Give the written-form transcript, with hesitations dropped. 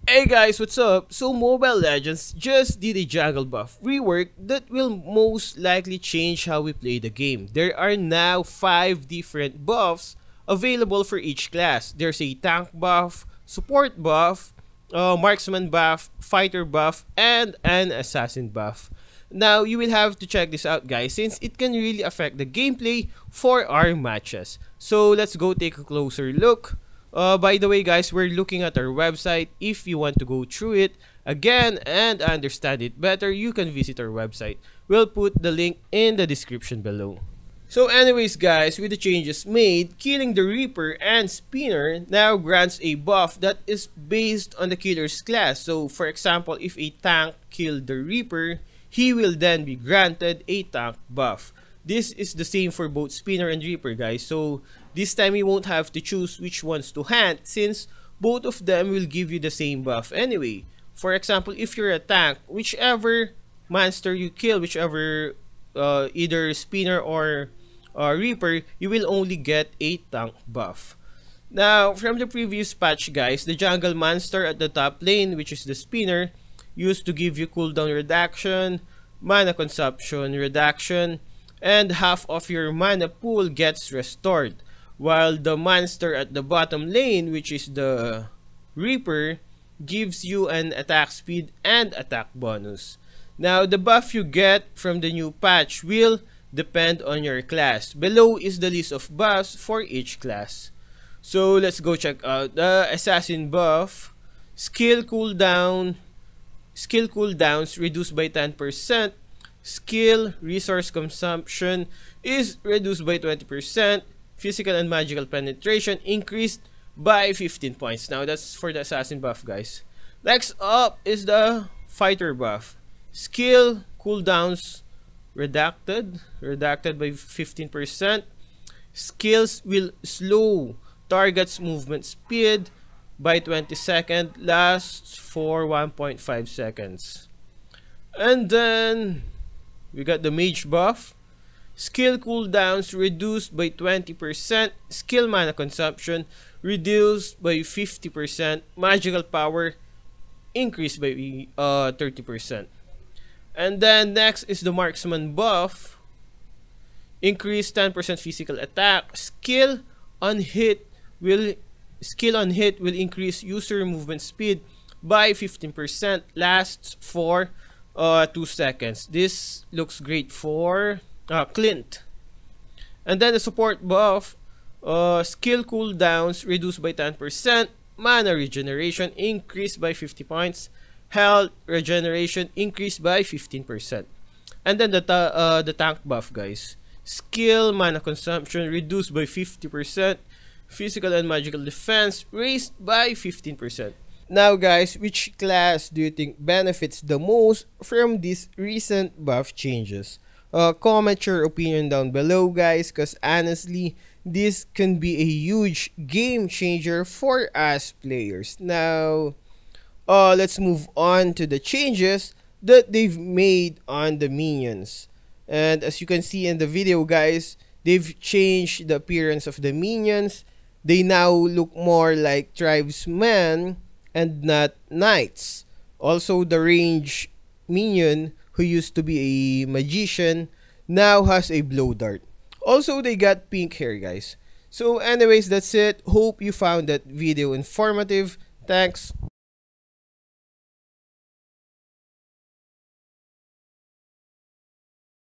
Hey guys, what's up? So Mobile Legends just did a jungle buff rework that will most likely change how we play the game. There are now 5 different buffs available for each class. There's a tank buff, support buff, marksman buff, fighter buff, and an assassin buff. Now you will have to check this out guys since it can really affect the gameplay for our matches. So let's go take a closer look. By the way guys, we're looking at our website. If you want to go through it again and understand it better, you can visit our website. We'll put the link in the description below. So anyways guys, with the changes made, killing the Reaper and Spinner now grants a buff that is based on the killer's class. So for example, if a tank killed the Reaper, he will then be granted a tank buff. This is the same for both Spinner and Reaper guys, so this time you won't have to choose which ones to hunt since both of them will give you the same buff anyway. For example, if you're a tank, whichever monster you kill, whichever either Spinner or Reaper, you will only get a tank buff. Now, from the previous patch guys, the jungle monster at the top lane, which is the Spinner, used to give you cooldown reduction, mana consumption reduction, and half of your mana pool gets restored, while the monster at the bottom lane, which is the Reaper, gives you an attack speed and attack bonus. Now the buff you get from the new patch will depend on your class. Below is the list of buffs for each class. So let's go check out the assassin buff. Skill cooldowns reduced by 10%. Skill resource consumption is reduced by 20%. Physical and magical penetration increased by 15 points. Now that's for the assassin buff guys. Next up is the fighter buff. Skill cooldowns reduced by 15%. Skills will slow target's movement speed by 20 seconds, lasts for 1.5 seconds. And then we got the mage buff. Skill cooldowns reduced by 20%. Skill mana consumption reduced by 50%. Magical power increased by 30%. And then next is the marksman buff. Increase 10% physical attack. Skill on hit will increase user movement speed by 15%. Lasts for 2 seconds. This looks great for Clint. And then the support buff, skill cooldowns reduced by 10%, mana regeneration increased by 50 points, health regeneration increased by 15%. And then the tank buff guys, skill mana consumption reduced by 50%, physical and magical defense raised by 15%. Now guys, which class do you think benefits the most from these recent buff changes? Comment your opinion down below guys, because honestly this can be a huge game changer for us players. Now let's move on to the changes that they've made on the minions. And as you can see in the video guys, they've changed the appearance of the minions. They now look more like tribesmen and not knights. Also the range minion, who used to be a magician, now has a blow dart. Also they got pink hair guys. So anyways, that's it. Hope you found that video informative. Thanks.